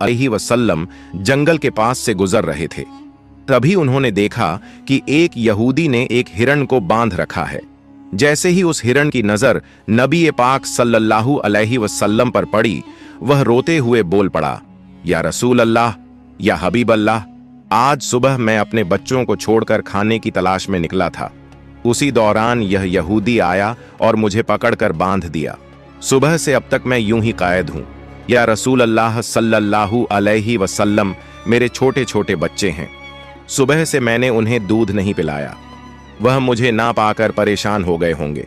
अलैहि वसल्लम जंगल के पास से गुजर रहे थे। तभी उन्होंने देखा कि एक यहूदी ने एक हिरण को बांध रखा है। जैसे ही उस हिरण की नजर नबी पाक सल्लल्लाहु अलैहि वसल्लम पर पड़ी, वह रोते हुए बोल पड़ा, या रसूल अल्लाह, या हबीब अल्लाह, आज सुबह मैं अपने बच्चों को छोड़कर खाने की तलाश में निकला था। उसी दौरान यह यहूदी आया और मुझे पकड़कर बांध दिया। सुबह से अब तक मैं यूं ही कायद हूं। या रसूल अल्लाह सल्लल्लाहु अलैहि वसल्लम, मेरे छोटे छोटे बच्चे हैं। सुबह से मैंने उन्हें दूध नहीं पिलाया। वह मुझे ना पाकर परेशान हो गए होंगे।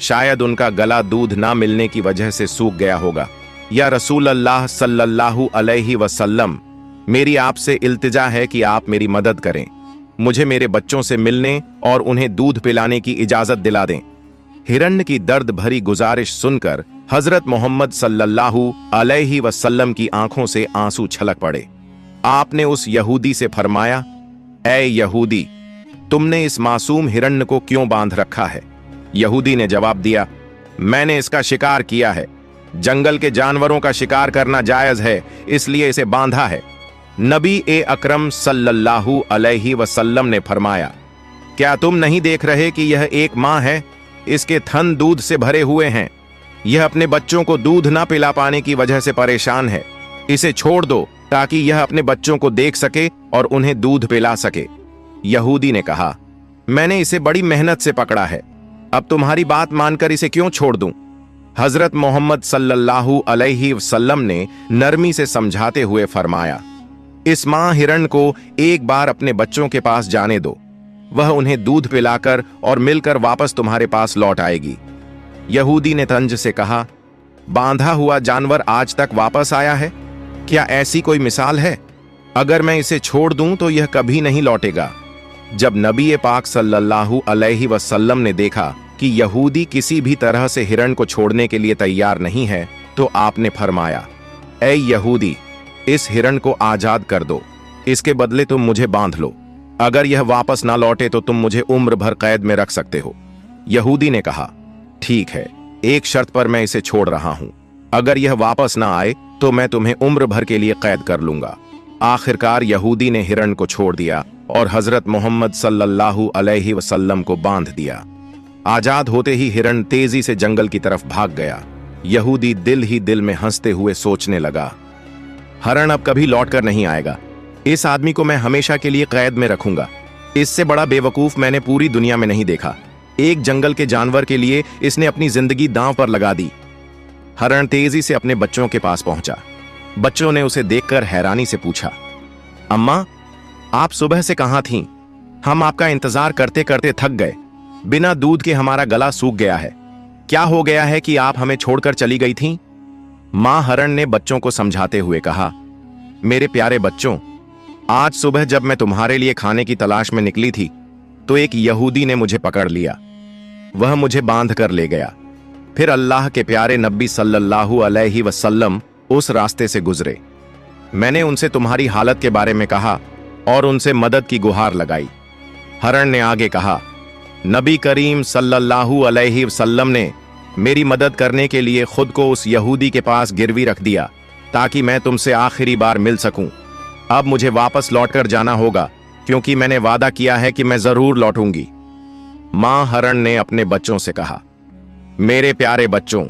शायद उनका गला दूध ना मिलने की वजह से सूख गया होगा। या रसूल अल्लाह सल्लल्लाहु अलैहि वसल्लम, मेरी आपसे इल्तिजा है कि आप मेरी मदद करें। मुझे मेरे बच्चों से मिलने और उन्हें दूध पिलाने की इजाजत दिला दें। हिरण्य की दर्द भरी गुजारिश सुनकर हजरत मोहम्मद सल्लल्लाहु अलैहि वसल्लम की आंखों से आंसू छलक पड़े। आपने उस यहूदी से फरमाया, ऐ यहूदी, तुमने इस मासूम हिरण्य को क्यों बांध रखा है? यहूदी ने जवाब दिया, मैंने इसका शिकार किया है। जंगल के जानवरों का शिकार करना जायज है, इसलिए इसे बांधा है। नबी अकरम सल्लल्लाहु अलैहि वसल्लम ने फरमाया, क्या तुम नहीं देख रहे कि यह एक माँ है? इसके थन दूध से भरे हुए हैं। यह अपने बच्चों को दूध ना पिला पाने की वजह से परेशान है। इसे छोड़ दो ताकि यह अपने बच्चों को देख सके और उन्हें दूध पिला सके। यहूदी ने कहा, मैंने इसे बड़ी मेहनत से पकड़ा है, अब तुम्हारी बात मानकर इसे क्यों छोड़ दूं? हजरत मोहम्मद सल्लल्लाहु अलैहि वसल्लम ने नरमी से समझाते हुए फरमाया, इस मां हिरण को एक बार अपने बच्चों के पास जाने दो। वह उन्हें दूध पिलाकर और मिलकर वापस तुम्हारे पास लौट आएगी। यहूदी ने तंज से कहा, बांधा हुआ जानवर आज तक वापस आया है? क्या ऐसी कोई मिसाल है? अगर मैं इसे छोड़ दूं तो यह कभी नहीं लौटेगा। जब नबी पाक सल्लल्लाहु अलैहि वसल्लम ने देखा कि यहूदी किसी भी तरह से हिरण को छोड़ने के लिए तैयार नहीं है, तो आपने फरमाया, ऐ यहूदी, इस हिरण को आजाद कर दो। इसके बदले तुम मुझे बांध लो। अगर यह वापस ना लौटे तो तुम मुझे उम्र भर कैद में रख सकते हो। यहूदी ने कहा, ठीक है, एक शर्त पर मैं इसे छोड़ रहा हूं। अगर यह वापस ना आए तो मैं तुम्हें उम्र भर के लिए कैद कर लूंगा। आखिरकार यहूदी ने हिरण को छोड़ दिया और हजरत मोहम्मद सल्लल्लाहु अलैहि वसल्लम को बांध दिया। आजाद होते ही हिरण तेजी से जंगल की तरफ भाग गया। यहूदी दिल ही दिल में हंसते हुए सोचने लगा, हिरण अब कभी लौटकर नहीं आएगा। इस आदमी को मैं हमेशा के लिए कैद में रखूंगा। इससे बड़ा बेवकूफ मैंने पूरी दुनिया में नहीं देखा। एक जंगल के जानवर के लिए इसने अपनी जिंदगी दांव पर लगा दी। हिरण तेजी से अपने बच्चों के पास पहुंचा। बच्चों ने उसे देखकर हैरानी से पूछा, अम्मा, आप सुबह से कहां थीं? हम आपका इंतजार करते करते थक गए। बिना दूध के हमारा गला सूख गया है। क्या हो गया है कि आप हमें छोड़कर चली गई थीं? मां हिरण ने बच्चों को समझाते हुए कहा, मेरे प्यारे बच्चों, आज सुबह जब मैं तुम्हारे लिए खाने की तलाश में निकली थी तो एक यहूदी ने मुझे पकड़ लिया। वह मुझे बांध कर ले गया। फिर अल्लाह के प्यारे नबी सल्लल्लाहु अलैहि वसल्लम उस रास्ते से गुजरे। मैंने उनसे तुम्हारी हालत के बारे में कहा और उनसे मदद की गुहार लगाई। हिरण ने आगे कहा, नबी करीम सल्लल्लाहु अलैहि वसल्लम ने मेरी मदद करने के लिए खुद को उस यहूदी के पास गिरवी रख दिया ताकि मैं तुमसे आखिरी बार मिल सकूं। अब मुझे वापस लौटकर जाना होगा क्योंकि मैंने वादा किया है कि मैं जरूर लौटूंगी। मां हिरण ने अपने बच्चों से कहा, मेरे प्यारे बच्चों,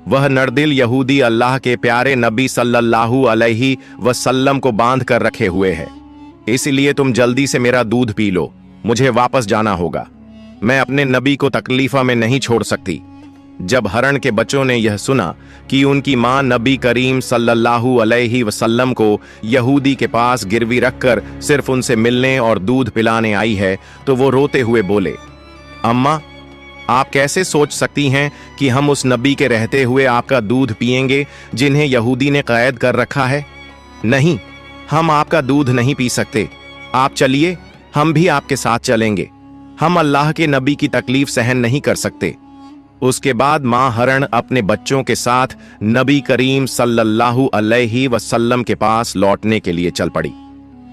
वह नरदिल यहूदी अल्लाह के प्यारे नबी सल्लल्लाहु अलैहि वसल्लम को बांध कर रखे हुए है। इसलिए तुम जल्दी से मेरा दूध पी लो। मुझे वापस जाना होगा। मैं अपने नबी को तकलीफा में नहीं छोड़ सकती। जब हिरण के बच्चों ने यह सुना कि उनकी मां नबी करीम सल्लल्लाहु अलैहि वसल्लम को यहूदी के पास गिरवी रखकर सिर्फ उनसे मिलने और दूध पिलाने आई है, तो वो रोते हुए बोले, अम्मा, आप कैसे सोच सकती हैं कि हम उस नबी के रहते हुए आपका दूध पिएंगे जिन्हें यहूदी ने कैद कर रखा है? नहीं, हम आपका दूध नहीं पी सकते। आप चलिए, हम भी आपके साथ चलेंगे। हम अल्लाह के नबी की तकलीफ सहन नहीं कर सकते। उसके बाद मां हिरण अपने बच्चों के साथ नबी करीम सल्लल्लाहु अलैहि वसल्लम के पास लौटने के लिए चल पड़ी।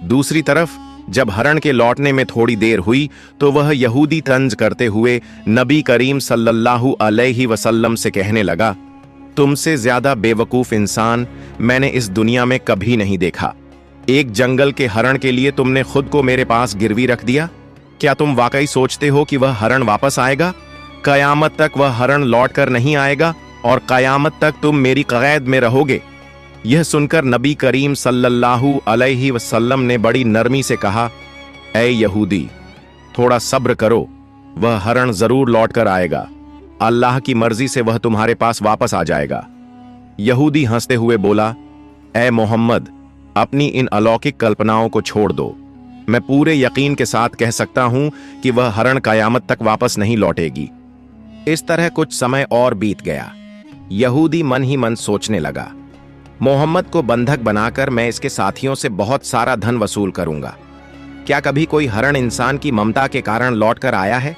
दूसरी तरफ जब हिरण के लौटने में थोड़ी देर हुई तो वह यहूदी तंज करते हुए नबी करीम सल्लल्लाहु अलैहि वसल्लम से कहने लगा, तुमसे ज्यादा बेवकूफ इंसान मैंने इस दुनिया में कभी नहीं देखा। एक जंगल के हरण के लिए तुमने खुद को मेरे पास गिरवी रख दिया। क्या तुम वाकई सोचते हो कि वह हरण वापस आएगा? कयामत तक वह हरण लौट कर नहीं आएगा और कयामत तक तुम मेरी कैद में रहोगे। यह सुनकर नबी करीम सल्लल्लाहु अलैहि वसल्लम ने बड़ी नरमी से कहा, ऐ यहूदी, थोड़ा सब्र करो, वह हरण जरूर लौट कर आएगा। अल्लाह की मर्जी से वह तुम्हारे पास वापस आ जाएगा। यहूदी हंसते हुए बोला, ऐ मोहम्मद, अपनी इन अलौकिक कल्पनाओं को छोड़ दो। मैं पूरे यकीन के साथ कह सकता हूं कि वह हरण कयामत तक वापस नहीं लौटेगी। इस तरह कुछ समय और बीत गया। यहूदी मन ही मन सोचने लगा, मोहम्मद को बंधक बनाकर मैं इसके साथियों से बहुत सारा धन वसूल करूंगा। क्या कभी कोई हरण इंसान की ममता के कारण लौट कर आया है?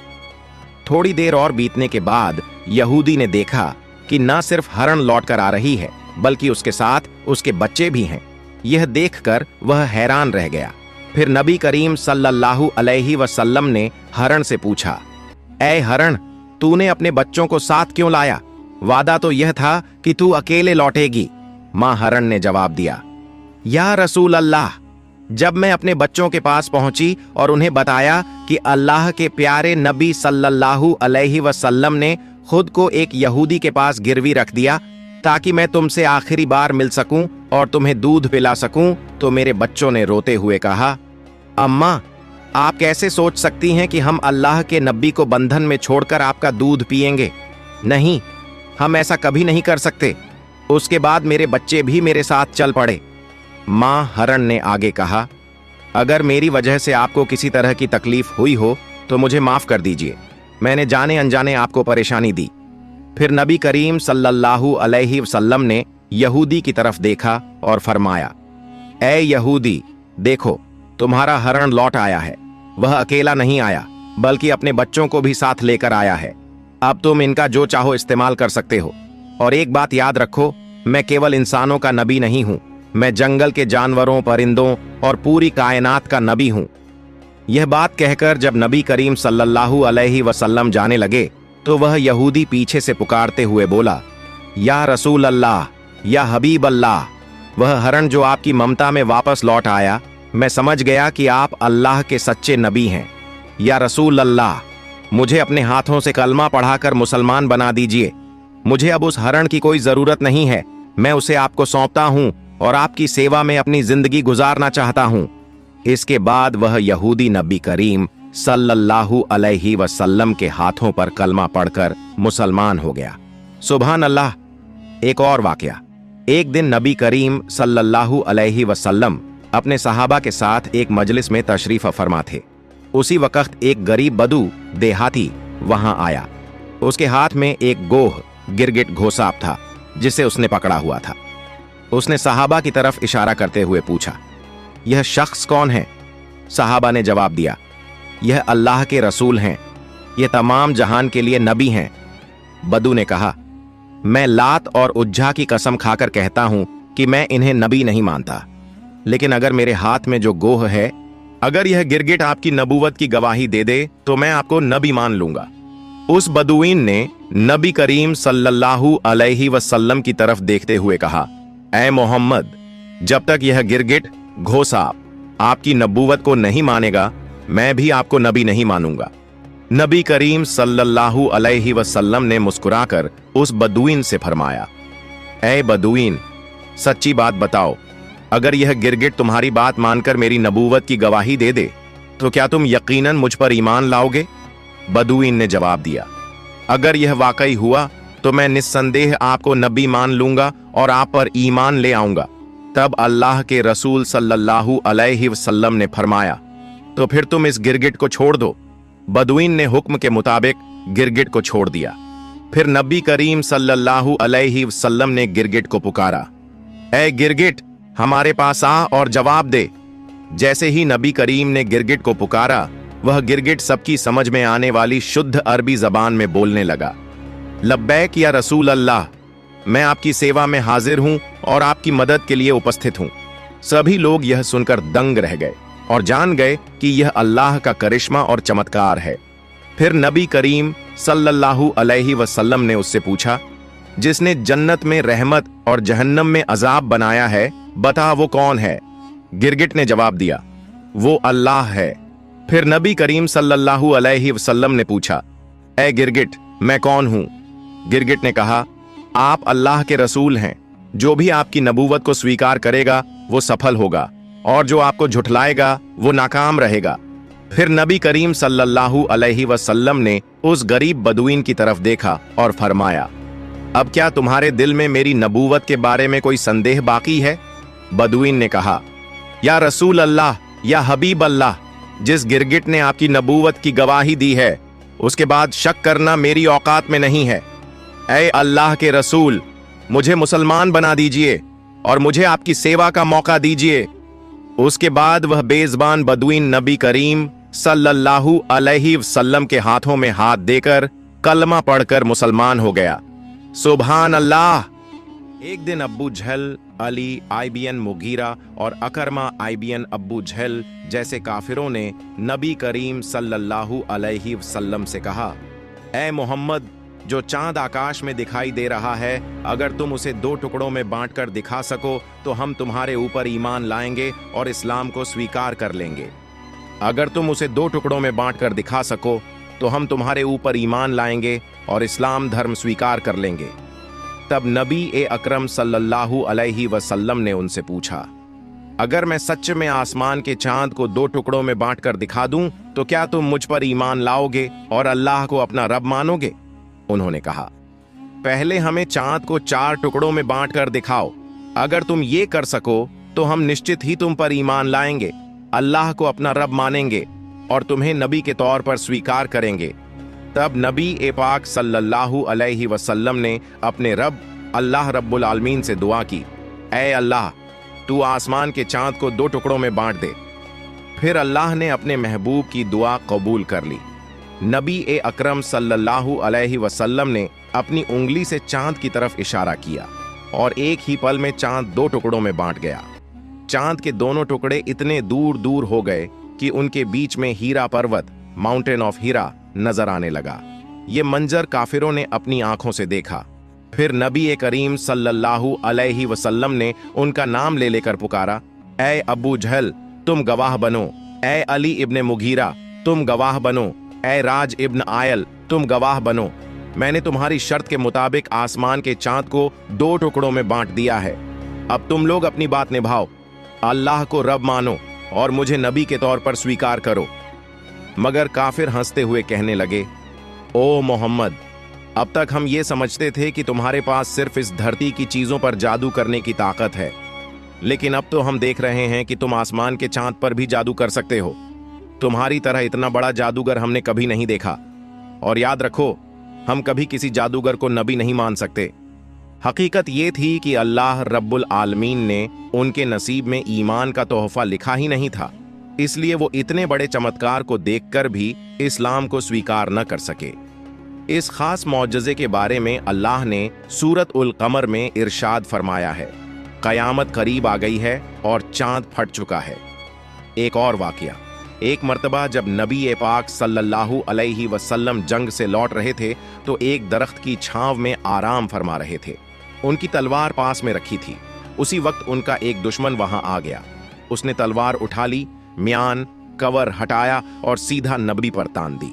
थोड़ी देर और बीतने के बाद यहूदी ने देखा कि न सिर्फ हरण लौट कर आ रही है, बल्कि उसके साथ उसके बच्चे भी हैं। यह देखकर वह हैरान रह गया। फिर नबी करीम सल्लल्लाहु अलैहि वसल्लम ने हरण से पूछा, ऐ हरण, तूने अपने बच्चों को साथ क्यों लाया? वादा तो यह था कि तू अकेले लौटेगी। मां हरण ने जवाब दिया, या रसूल अल्लाह, जब मैं अपने बच्चों के पास पहुंची और उन्हें बताया कि अल्लाह के प्यारे नबी सल्लल्लाहु अलैहि वसल्लम ने खुद को एक यहूदी के पास गिरवी रख दिया ताकि मैं तुमसे आखिरी बार मिल सकूं और तुम्हें दूध पिला सकूं, तो मेरे बच्चों ने रोते हुए कहा, अम्मा, आप कैसे सोच सकती हैं कि हम अल्लाह के नबी को बंधन में छोड़कर आपका दूध पिएंगे? नहीं, हम ऐसा कभी नहीं कर सकते। उसके बाद मेरे बच्चे भी मेरे साथ चल पड़े। मां हरण ने आगे कहा, अगर मेरी वजह से आपको किसी तरह की तकलीफ हुई हो तो मुझे माफ कर दीजिए। मैंने जाने अनजाने आपको परेशानी दी। फिर नबी करीम सल्लल्लाहु अलैहि वसल्लम ने यहूदी की तरफ देखा और फरमाया, ऐ यहूदी, देखो, तुम्हारा हरण लौट आया है। वह अकेला नहीं आया, बल्कि अपने बच्चों को भी साथ लेकर आया है। अब तुम इनका जो चाहो इस्तेमाल कर सकते हो। और एक बात याद रखो, मैं केवल इंसानों का नबी नहीं हूं, मैं जंगल के जानवरों, परिंदों और पूरी कायनात का नबी हूं। यह बात कहकर जब नबी करीम सल्लल्लाहु अलैहि वसल्लम जाने लगे तो वह यहूदी पीछे से पुकारते हुए बोला, या रसूल अल्लाह, या हबीब अल्लाह, वह हरण जो आपकी ममता में वापस लौट आया, मैं समझ गया कि आप अल्लाह के सच्चे नबी हैं। या रसूल अल्लाह, मुझे अपने हाथों से कलमा पढ़ाकर मुसलमान बना दीजिए। मुझे अब उस हरण की कोई जरूरत नहीं है। मैं उसे आपको सौंपता हूं और आपकी सेवा में अपनी जिंदगी गुजारना चाहता हूं। इसके बाद वह यहूदी नबी करीम सल्लल्लाहु अलैहि वसल्लम के हाथों पर कलमा पढ़कर मुसलमान हो गया। सुभान अल्लाह। एक और वाकया। एक दिन नबी करीम सल्लल्लाहु अलैहि वसल्लम अपने सहाबा के साथ एक मजलिस में तशरीफ फरमा थे। उसी वक्त एक गरीब बदू देहाती वहां आया। उसके हाथ में एक गोह गिरगिट घोसाप था जिसे उसने पकड़ा हुआ था। उसने सहाबा की तरफ इशारा करते हुए पूछा, यह शख्स कौन है? सहाबा ने जवाब दिया, यह अल्लाह के रसूल हैं, यह तमाम जहान के लिए नबी हैं। बदू ने कहा, मैं लात और उज्जा की कसम खाकर कहता हूं कि मैं इन्हें नबी नहीं मानता, लेकिन अगर मेरे हाथ में जो गोह है, अगर यह गिरगिट आपकी नबूवत की गवाही दे दे तो मैं आपको नबी मान लूंगा। उस बदुईन ने नबी करीम सल्लल्लाहु अलैहि वसल्लम की तरफ देखते हुए कहा, ऐ मोहम्मद, जब तक यह गिरगिट घोसाप आपकी नबूवत को नहीं मानेगा, मैं भी आपको नबी नहीं मानूंगा। नबी करीम सल्लल्लाहु अलैहि वसल्लम ने मुस्कुराकर उस बदुईन से फरमाया, ऐ बदुईन, सच्ची बात बताओ, अगर यह गिरगिट तुम्हारी बात मानकर मेरी नबूवत की गवाही दे दे तो क्या तुम यकीनन मुझ पर ईमान लाओगे? बदुईन ने जवाब दिया, अगर यह वाकई हुआ तो मैं निस्संदेह आपको नबी मान लूंगा और आप पर ईमान ले आऊंगा। तब अल्लाह के रसूल सल्लल्लाहु अलैहि वसल्लम ने फरमाया, तो फिर तुम इस गिरगिट को छोड़ दो। बदुईन ने हुक्म के मुताबिक गिरगिट को छोड़ दिया। फिर नबी करीम सल्लल्लाहु अलैहि वसल्लम ने गिरगिट को पुकारा, ऐ गिरगिट, हमारे पास आ और जवाब दे। जैसे ही नबी करीम ने गिरगिट को पुकारा, वह गिरगिट सबकी समझ में आने वाली शुद्ध अरबी जबान में बोलने लगा, लब्बैक या रसूल अल्लाह, मैं आपकी सेवा में हाजिर हूं और आपकी मदद के लिए उपस्थित हूं। सभी लोग यह सुनकर दंग रह गए और जान गए कि यह अल्लाह का करिश्मा और चमत्कार है। फिर नबी करीम सल्लल्लाहु अलैहि वसल्लम ने उससे पूछा, जिसने जन्नत में रहमत और जहन्नम में अजाब बनाया है, बता वो कौन है? गिरगिट ने जवाब दिया, वो अल्लाह है। फिर नबी करीम सल्लल्लाहु अलैहि वसल्लम ने पूछा, ए गिरगिट, मैं कौन हूं? गिरगिट ने कहा, आप अल्लाह के रसूल हैं। जो भी आपकी नबूवत को स्वीकार करेगा वो सफल होगा, और जो आपको झुठलाएगा वो नाकाम रहेगा। फिर नबी करीम सल्लल्लाहु अलैहि वसल्लम ने उस गरीब बदुइन की तरफ देखा और फरमाया, अब क्या तुम्हारे दिल में मेरी नबूवत के बारे में कोई संदेह बाकी है? बदुइन ने कहा, या रसूल अल्लाह, या हबीब अल्लाह, जिस गिरगिट ने आपकी नबूवत की गवाही दी है, उसके बाद शक करना मेरी औकात में नहीं है। ऐ अल्लाह के रसूल, मुझे मुसलमान बना दीजिए और मुझे आपकी सेवा का मौका दीजिए। उसके बाद वह बेज़बान बदुइन नबी करीम सल्लल्लाहु अलैहि वसल्लम के हाथों में हाथ देकर कलमा पढ़कर मुसलमान हो गया। सुभान अल्लाह। एक दिन अब्बू जहल, अली आईबीएन मुगीरा और अकरमा आईबीएन अब्बू जहल जैसे काफिरों ने नबी करीम सल्लल्लाहु अलैहि वसल्लम से कहा, ऐ मोहम्मद, जो चांद आकाश में दिखाई दे रहा है, अगर तुम उसे 2 टुकड़ों में बांटकर दिखा सको तो हम तुम्हारे ऊपर ईमान लाएंगे और इस्लाम को स्वीकार कर लेंगे। अगर तुम उसे 2 टुकड़ों में बांटकर दिखा सको तो हम तुम्हारे ऊपर ईमान लाएंगे और इस्लाम धर्म स्वीकार कर लेंगे। तब नबी अकरम सल्लल्लाहु अलैहि वसल्लम ने उनसे पूछा, अगर मैं सच में आसमान के चांद को 2 टुकड़ों में बांटकर दिखा दूं तो क्या तुम मुझ पर ईमान लाओगे और अल्लाह को अपना रब मानोगे? उन्होंने कहा, पहले हमें चांद को 4 टुकड़ों में बांटकर दिखाओ। अगर तुम ये कर सको तो हम निश्चित ही तुम पर ईमान लाएंगे, अल्लाह को अपना रब मानेंगे और तुम्हें नबी के तौर पर स्वीकार करेंगे। तब नबी पाक सल्लल्लाहु अलैहि वसल्लम ने अपने रब अल्लाह रब्बुल आलमीन से दुआ की, ऐ अल्लाह, तू आसमान के चांद को 2 टुकड़ों में बांट दे। फिर अल्लाह ने अपने महबूब की दुआ कबूल कर ली। नबी अकरम सल्लल्लाहु अलैहि वसल्लम ने अपनी उंगली से चांद की तरफ इशारा किया और एक ही पल में चांद 2 टुकड़ों में बांट गया। चांद के दोनों टुकड़े इतने दूर दूर हो गए कि उनके बीच में हीरा पर्वत, माउंटेन ऑफ हीरा, नजर आने लगा। ये मंजर काफिरों ने अपनी आंखों से देखा। फिर नबी करीम सल्लल्लाहु अलैहि वसल्लम ने उनका नाम ले लेकर पुकारा, ऐ अबू जहल, तुम गवाह बनो। ऐ अली इब्ने मुगीरा, तुम गवाह बनो। ऐ राज इब्न आयल, तुम गवाह बनो। मैंने तुम्हारी शर्त के मुताबिक आसमान के चांद को 2 टुकड़ों में बांट दिया है। अब तुम लोग अपनी बात निभाओ, अल्लाह को रब मानो और मुझे नबी के तौर पर स्वीकार करो। मगर काफिर हंसते हुए कहने लगे, ओ मोहम्मद, अब तक हम ये समझते थे कि तुम्हारे पास सिर्फ इस धरती की चीजों पर जादू करने की ताकत है, लेकिन अब तो हम देख रहे हैं कि तुम आसमान के चांद पर भी जादू कर सकते हो। तुम्हारी तरह इतना बड़ा जादूगर हमने कभी नहीं देखा, और याद रखो, हम कभी किसी जादूगर को नबी नहीं मान सकते। हकीकत ये थी कि अल्लाह रब्बुल आलमीन ने उनके नसीब में ईमान का तोहफा लिखा ही नहीं था, इसलिए वो इतने बड़े चमत्कार को देखकर भी इस्लाम को स्वीकार न कर सके। इस खास मौजज़े के बारे में अल्लाह ने सूरत उल कमर में इरशाद फरमाया है, कयामत करीब आ गई है और चांद फट चुका है। एक और वाकया, एक मर्तबा जब नबी पाक सल्लल्लाहु अलैहि वसल्लम जंग से लौट रहे थे तो एक दरख्त की छांव में आराम फरमा रहे थे। उनकी तलवार पास में रखी थी। उसी वक्त उनका एक दुश्मन वहां आ गया। उसने तलवार उठा ली, म्यान कवर हटाया और सीधा नबी पर तान दी।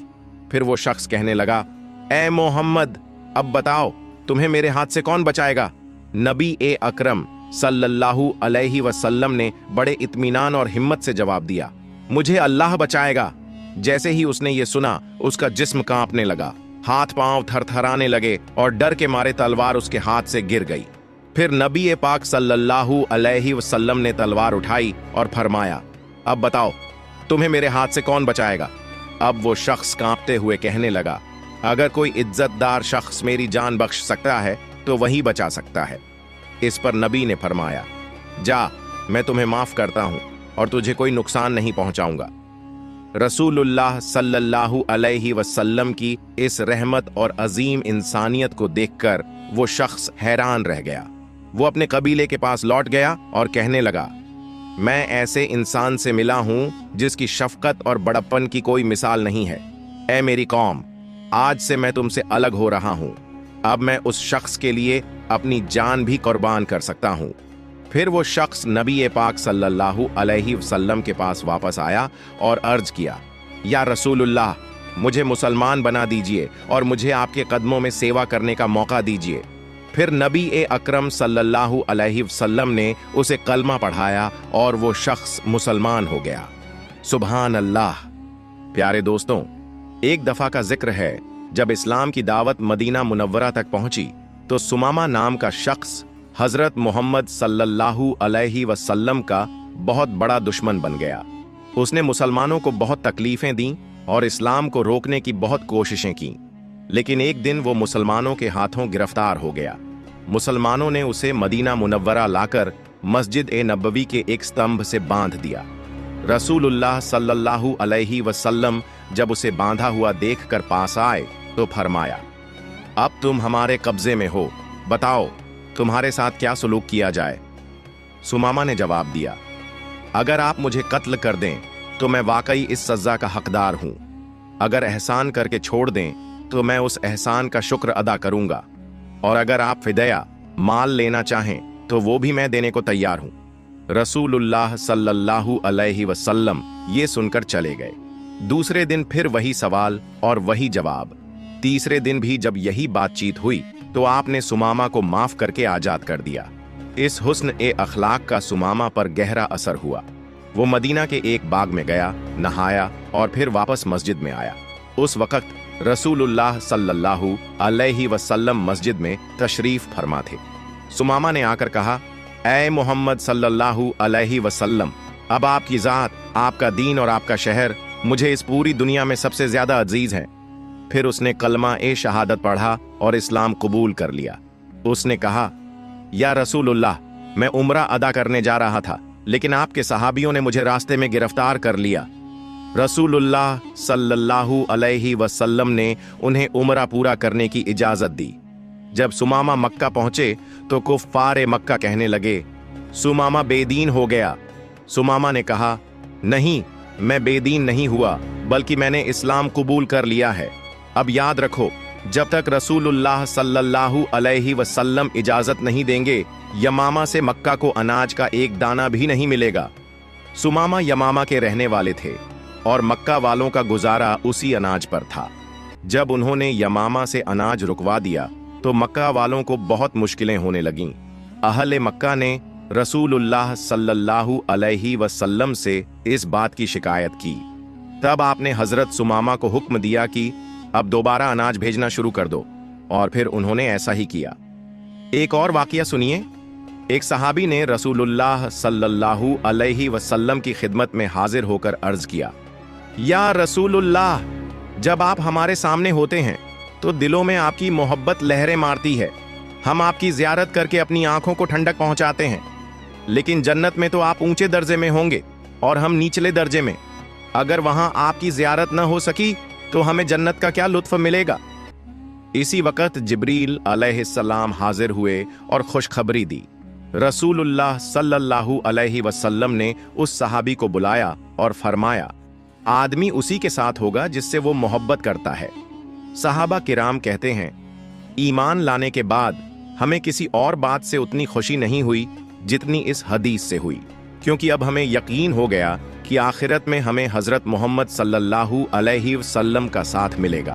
फिर वो शख्स कहने लगा, ए मोहम्मद, अब बताओ तुम्हें मेरे हाथ से कौन बचाएगा? नबी अकरम सल्लल्लाहु अलैहि वसल्लम ने बड़े इत्मीनान और हिम्मत से जवाब दिया, मुझे अल्लाह बचाएगा। जैसे ही उसने ये सुना, उसका जिस्म कांपने लगा, हाथ पांव थरथराने लगे और डर के मारे तलवार उसके हाथ से गिर गई। फिर नबी पाक सल्लल्लाहु अलैहि वसल्लम ने तलवार उठाई और फरमाया, अब बताओ तुम्हें मेरे हाथ से कौन बचाएगा? अब वो शख्स कांपते हुए कहने लगा, अगर कोई इज्जतदार शख्स मेरी जान बख्श सकता है तो वही बचा सकता है। इस पर नबी ने फरमाया, जा, मैं तुम्हें माफ करता हूं और तुझे कोई नुकसान नहीं पहुंचाऊंगा। रसूलुल्लाह सल्लल्लाहु अलैहि वसल्लम की इस रहमत और अजीम इंसानियत को देखकर वो शख्स हैरान रह गया। वो अपने कबीले के पास लौट गया और कहने लगा, मैं ऐसे इंसान से मिला हूं जिसकी शफकत और बड़प्पन की कोई मिसाल नहीं है। ऐ मेरी कौम, आज से मैं तुमसे अलग हो रहा हूं। अब मैं उस शख्स के लिए अपनी जान भी कुर्बान कर सकता हूँ। फिर वो शख्स नबी पाक सल्लल्लाहु अलैहि वसल्लम के पास वापस आया और अर्ज किया, या रसूलुल्लाह, मुझे मुसलमान बना दीजिए और मुझे आपके कदमों में सेवा करने का मौका दीजिए। फिर नबी अकरम सल्लल्लाहु अलैहि वसल्लम ने उसे कलमा पढ़ाया और वो शख्स मुसलमान हो गया। सुभान अल्लाह। प्यारे दोस्तों, एक दफा का जिक्र है, जब इस्लाम की दावत मदीना मुनव्वरा तक पहुंची तो सुमामा नाम का शख्स हजरत मोहम्मद सल्लल्लाहु अलैहि वसल्लम का बहुत बड़ा दुश्मन बन गया। उसने मुसलमानों को बहुत तकलीफें दी और इस्लाम को रोकने की बहुत कोशिशें की, लेकिन एक दिन वो मुसलमानों के हाथों गिरफ्तार हो गया। मुसलमानों ने उसे मदीना मुनव्वरा लाकर मस्जिद नबवी के एक स्तंभ से बांध दिया। रसूलुल्लाह सल्लल्लाहु अलैहि वसल्लम जब उसे बांधा हुआ देखकर पास आए तो फरमाया, अब तुम हमारे कब्जे में हो, बताओ तुम्हारे साथ क्या सलूक किया जाए। सुमामा ने जवाब दिया, अगर आप मुझे कत्ल कर दें तो मैं वाकई इस सजा का हकदार हूं। अगर एहसान करके छोड़ दें तो मैं उस एहसान का शुक्र अदा करूंगा, और अगर आप फिदया माल लेना चाहें तो वो भी मैं देने को तैयार हूं। रसूलुल्लाह सल्लल्लाहु अलैहि वसल्लम ये सुनकर चले गए। दूसरे दिन फिर वही सवाल और वही जवाब। तीसरे दिन भी जब यही बातचीत हुई तो आपने सुमामा को माफ करके आजाद कर दिया। इस हुस्न अखलाक का सुमामा पर गहरा असर हुआ। वो मदीना के एक बाग में गया, नहाया और फिर वापस मस्जिद में आया। उस वक्त रसूलुल्लाह सल्लल्लाहु अलैहि वसल्लम मस्जिद में तशरीफ फरमा थे। सुमामा ने आकर कहा, ऐ मोहम्मद सल्लल्लाहु अलैहि वसल्लम, अब आपकी जात, आपका दीन और आपका शहर मुझे इस पूरी दुनिया में सबसे ज्यादा अजीज है। फिर उसने कलमा शहादत पढ़ा और इस्लाम कबूल कर लिया। उसने कहा, या रसूलुल्लाह, मैं उम्रा अदा करने जा रहा था, लेकिन आपके सहाबियों ने मुझे रास्ते में गिरफ्तार कर लिया। रसूलुल्लाह सल्लल्लाहु अलैहि वसल्लम ने उन्हें उम्रा पूरा करने की इजाजत दी। जब सुमामा मक्का पहुंचे तो कुफ्फार मक्का कहने लगे, सुमामा बेदीन हो गया। सुमामा ने कहा, नहीं, मैं बेदीन नहीं हुआ, बल्कि मैंने इस्लाम कबूल कर लिया है। अब याद रखो, जब तक रसूलुल्लाह सल्लल्लाहु अलैहि वसल्लम इजाजत नहीं देंगे, यमामा से मक्का को अनाज का एक दाना भी नहीं मिलेगा। सुमामा यमामा के रहने वाले थे और मक्का वालों का गुजारा उसी अनाज पर था। जब उन्होंने यमामा से अनाज रुकवा दिया तो मक्का वालों को बहुत मुश्किलें होने लगीं। अहले मक्का ने रसूलुल्लाह सल्लल्लाहु अलैहि वसल्लम से इस बात की शिकायत की। तब आपने हजरत सुमामा को हुक्म दिया कि अब दोबारा अनाज भेजना शुरू कर दो, और फिर उन्होंने ऐसा ही किया। एक और वाकया सुनिए। एक सहाबी ने रसूलुल्लाह सल्लल्लाहु अलैहि वसल्लम की खिदमत में हाजिर होकर अर्ज किया, या रसूलुल्लाह, जब आप हमारे सामने होते हैं तो दिलों में आपकी मोहब्बत लहरें मारती है। हम आपकी जियारत करके अपनी आंखों को ठंडक पहुंचाते हैं, लेकिन जन्नत में तो आप ऊंचे दर्जे में होंगे और हम निचले दर्जे में। अगर वहां आपकी जियारत न हो सकी तो हमें जन्नत का क्या लुत्फ मिलेगा। इसी वक्त जिब्रील अलैहिस्सलाम हाजिर हुए और खुशखबरी दी। रसूलुल्लाह सल्लल्लाहु अलैहि वसल्लम ने उस सहाबी को बुलाया और फरमाया, आदमी उसी के साथ होगा जिससे वो मोहब्बत करता है। सहाबा किराम कहते हैं, ईमान लाने के बाद हमें किसी और बात से उतनी खुशी नहीं हुई जितनी इस हदीस से हुई, क्योंकि अब हमें यकीन हो गया कि आखिरत में हमें हजरत मोहम्मद सल्लल्लाहु अलैहि वसल्लम का साथ मिलेगा।